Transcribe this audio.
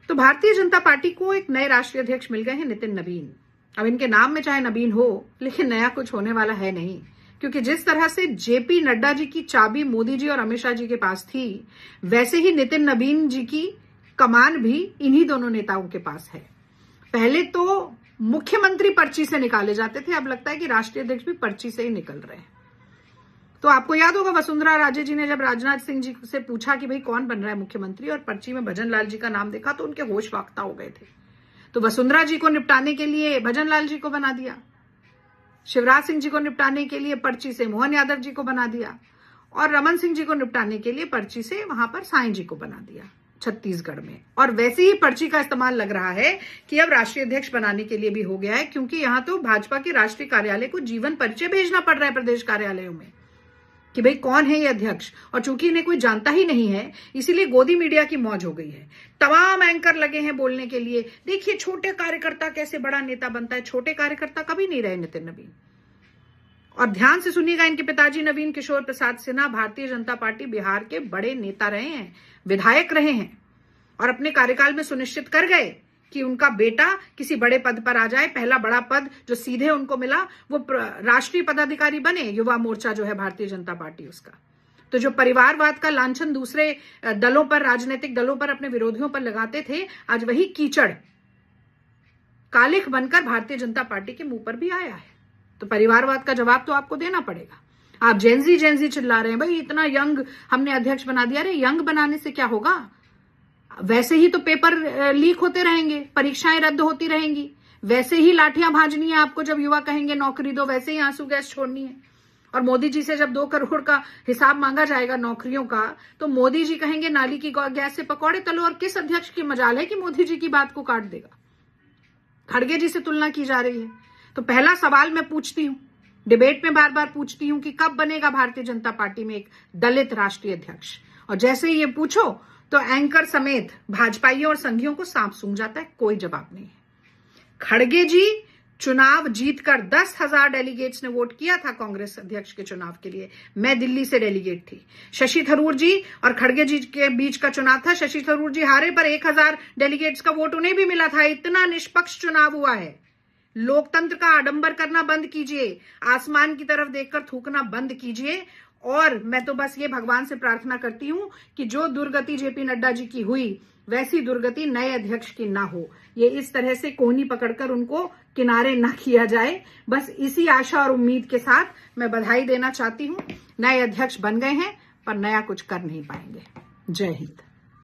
तो भारतीय जनता पार्टी को एक नए राष्ट्रीय अध्यक्ष मिल गए हैं, नितिन नवीन। अब इनके नाम में चाहे नवीन हो, लेकिन नया कुछ होने वाला है नहीं, क्योंकि जिस तरह से जेपी नड्डा जी की चाबी मोदी जी और अमित शाह जी के पास थी, वैसे ही नितिन नवीन जी की कमान भी इन्हीं दोनों नेताओं के पास है। पहले तो मुख्यमंत्री पर्ची से निकाले जाते थे, अब लगता है कि राष्ट्रीय अध्यक्ष भी पर्ची से ही निकल रहे हैं। तो आपको याद होगा वसुंधरा राजे जी ने जब राजनाथ सिंह जी से पूछा कि भाई कौन बन रहा है मुख्यमंत्री, और पर्ची में भजन लाल जी का नाम देखा तो उनके होश वाख्ता हो गए थे। तो वसुंधरा जी को निपटाने के लिए भजन लाल जी को बना दिया, शिवराज सिंह जी को निपटाने के लिए पर्ची से मोहन यादव जी को बना दिया, और रमन सिंह जी को निपटाने के लिए पर्ची से वहां पर साईं जी को बना दिया छत्तीसगढ़ में। और वैसे ही पर्ची का इस्तेमाल लग रहा है कि अब राष्ट्रीय अध्यक्ष बनाने के लिए भी हो गया है, क्योंकि यहां तो भाजपा के राष्ट्रीय कार्यालय को जीवन परिचय भेजना पड़ रहा है प्रदेश कार्यालयों में कि भाई कौन है ये अध्यक्ष। और चूंकि इन्हें कोई जानता ही नहीं है, इसीलिए गोदी मीडिया की मौज हो गई है। तमाम एंकर लगे हैं बोलने के लिए, देखिए छोटे कार्यकर्ता कैसे बड़ा नेता बनता है। छोटे कार्यकर्ता कभी नहीं रहे नितिन नवीन। और ध्यान से सुनिएगा, इनके पिताजी नवीन किशोर प्रसाद सिन्हा भारतीय जनता पार्टी बिहार के बड़े नेता रहे हैं, विधायक रहे हैं, और अपने कार्यकाल में सुनिश्चित कर गए कि उनका बेटा किसी बड़े पद पर आ जाए। पहला बड़ा पद जो सीधे उनको मिला वो राष्ट्रीय पदाधिकारी बने, युवा मोर्चा जो है भारतीय जनता पार्टी उसका। तो जो परिवारवाद का लांछन दूसरे दलों पर, राजनीतिक दलों पर, अपने विरोधियों पर लगाते थे, आज वही कीचड़ कालिख बनकर भारतीय जनता पार्टी के मुंह पर भी आया है। तो परिवारवाद का जवाब तो आपको देना पड़ेगा। आप जेनजी चिल्ला रहे हैं, भाई इतना यंग हमने अध्यक्ष बना दिया। अरे यंग बनाने से क्या होगा, वैसे ही तो पेपर लीक होते रहेंगे, परीक्षाएं रद्द होती रहेंगी, वैसे ही लाठियां भाजनी है आपको जब युवा कहेंगे नौकरी दो, वैसे ही आंसू गैस छोड़नी है। और मोदी जी से जब 2 करोड़ का हिसाब मांगा जाएगा नौकरियों का, तो मोदी जी कहेंगे नाली की गैस से पकौड़े तलो। और किस अध्यक्ष की मजाल है कि मोदी जी की बात को काट देगा। खड़गे जी से तुलना की जा रही है। तो पहला सवाल मैं पूछती हूं, डिबेट में बार बार पूछती हूं कि कब बनेगा भारतीय जनता पार्टी में एक दलित राष्ट्रीय अध्यक्ष। और जैसे ही ये पूछो तो एंकर समेत भाजपाइयों और संघियों को सांप सूंघ जाता है, कोई जवाब नहीं है। खड़गे जी चुनाव जीतकर 10,000 डेलीगेट्स ने वोट किया था कांग्रेस अध्यक्ष के चुनाव के लिए। मैं दिल्ली से डेलीगेट थी। शशि थरूर जी और खड़गे जी के बीच का चुनाव था। शशि थरूर जी हारे, पर 1,000 डेलीगेट्स का वोट उन्हें भी मिला था। इतना निष्पक्ष चुनाव हुआ है। लोकतंत्र का आडंबर करना बंद कीजिए, आसमान की तरफ देखकर थूकना बंद कीजिए। और मैं तो बस ये भगवान से प्रार्थना करती हूं कि जो दुर्गति जेपी नड्डा जी की हुई, वैसी दुर्गति नए अध्यक्ष की ना हो। ये इस तरह से कोहनी पकड़कर उनको किनारे ना किया जाए। बस इसी आशा और उम्मीद के साथ मैं बधाई देना चाहती हूं। नए अध्यक्ष बन गए हैं, पर नया कुछ कर नहीं पाएंगे। जय हिंद।